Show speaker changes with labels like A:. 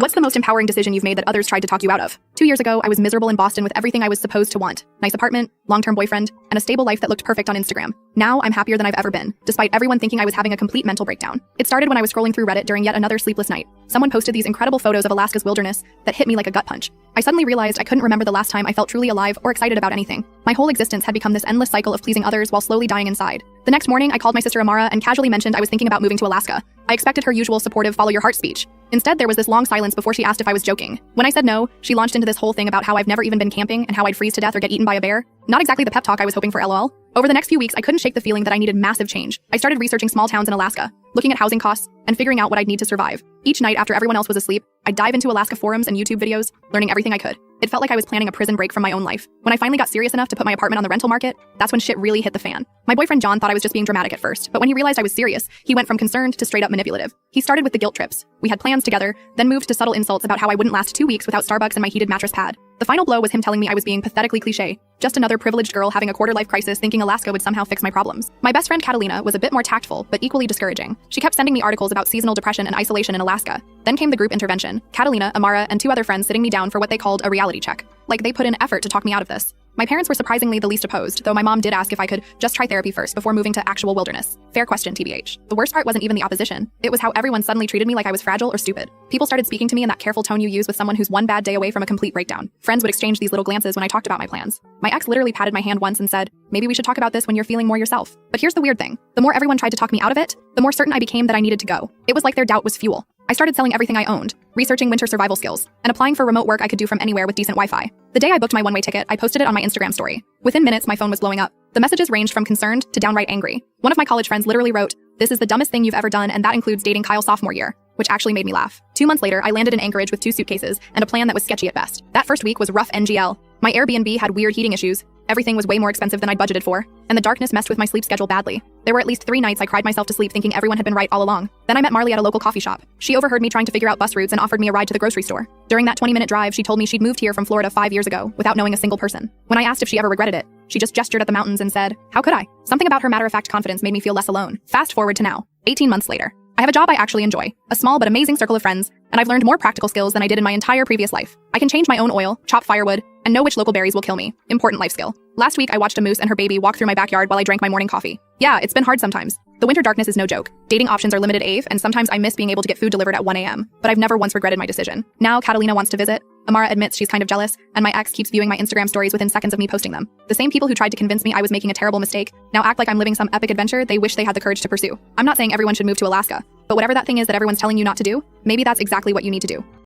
A: What's the most empowering decision you've made that others tried to talk you out of? 2 years ago, I was miserable in Boston with everything I was supposed to want. Nice apartment, long-term boyfriend, and a stable life that looked perfect on Instagram. Now, I'm happier than I've ever been, despite everyone thinking I was having a complete mental breakdown. It started when I was scrolling through Reddit during yet another sleepless night. Someone posted these incredible photos of Alaska's wilderness that hit me like a gut punch. I suddenly realized I couldn't remember the last time I felt truly alive or excited about anything. My whole existence had become this endless cycle of pleasing others while slowly dying inside. The next morning, I called my sister Amara and casually mentioned I was thinking about moving to Alaska. I expected her usual supportive follow your heart speech. Instead, there was this long silence before she asked if I was joking. When I said no, she launched into this whole thing about how I've never even been camping and how I'd freeze to death or get eaten by a bear. Not exactly the pep talk I was hoping for, lol. Over the next few weeks, I couldn't shake the feeling that I needed massive change. I started researching small towns in Alaska, looking at housing costs, and figuring out what I'd need to survive. Each night after everyone else was asleep, I'd dive into Alaska forums and YouTube videos, learning everything I could. It felt like I was planning a prison break from my own life. When I finally got serious enough to put my apartment on the rental market, that's when shit really hit the fan. My boyfriend John thought I was just being dramatic at first, but when he realized I was serious, he went from concerned to straight up manipulative. He started with the guilt trips. We had plans together, then moved to subtle insults about how I wouldn't last 2 weeks without Starbucks and my heated mattress pad. The final blow was him telling me I was being pathetically cliche, just another privileged girl having a quarter-life crisis thinking Alaska would somehow fix my problems. My best friend Catalina was a bit more tactful, but equally discouraging. She kept sending me articles about seasonal depression and isolation in Alaska. Then came the group intervention. Catalina, Amara, and 2 other friends sitting me down for what they called a reality check. Like they put in effort to talk me out of this. My parents were surprisingly the least opposed, though my mom did ask if I could just try therapy first before moving to actual wilderness. Fair question, TBH. The worst part wasn't even the opposition. It was how everyone suddenly treated me like I was fragile or stupid. People started speaking to me in that careful tone you use with someone who's one bad day away from a complete breakdown. Friends would exchange these little glances when I talked about my plans. My ex literally patted my hand once and said, "Maybe we should talk about this when you're feeling more yourself." But here's the weird thing. The more everyone tried to talk me out of it, the more certain I became that I needed to go. It was like their doubt was fuel. I started selling everything I owned, researching winter survival skills, and applying for remote work I could do from anywhere with decent Wi-Fi. The day I booked my one-way ticket, I posted it on my Instagram story. Within minutes, my phone was blowing up. The messages ranged from concerned to downright angry. One of my college friends literally wrote, "This is the dumbest thing you've ever done, and that includes dating Kyle sophomore year," which actually made me laugh. 2 months later, I landed in Anchorage with 2 suitcases and a plan that was sketchy at best. That first week was rough NGL. My Airbnb had weird heating issues. Everything was way more expensive than I'd budgeted for, and the darkness messed with my sleep schedule badly. There were at least 3 nights I cried myself to sleep thinking everyone had been right all along. Then I met Marley at a local coffee shop. She overheard me trying to figure out bus routes and offered me a ride to the grocery store. During that 20-minute drive, she told me she'd moved here from Florida 5 years ago without knowing a single person. When I asked if she ever regretted it, she just gestured at the mountains and said, "How could I?" Something about her matter-of-fact confidence made me feel less alone. Fast forward to now, 18 months later. I have a job I actually enjoy, a small but amazing circle of friends, and I've learned more practical skills than I did in my entire previous life. I can change my own oil, chop firewood, and know which local berries will kill me. Important life skill. Last week, I watched a moose and her baby walk through my backyard while I drank my morning coffee. Yeah, it's been hard sometimes. The winter darkness is no joke. Dating options are limited AF, and sometimes I miss being able to get food delivered at 1 a.m., but I've never once regretted my decision. Now, Catalina wants to visit. Amara admits she's kind of jealous, and my ex keeps viewing my Instagram stories within seconds of me posting them. The same people who tried to convince me I was making a terrible mistake now act like I'm living some epic adventure they wish they had the courage to pursue. I'm not saying everyone should move to Alaska, but whatever that thing is that everyone's telling you not to do, maybe that's exactly what you need to do.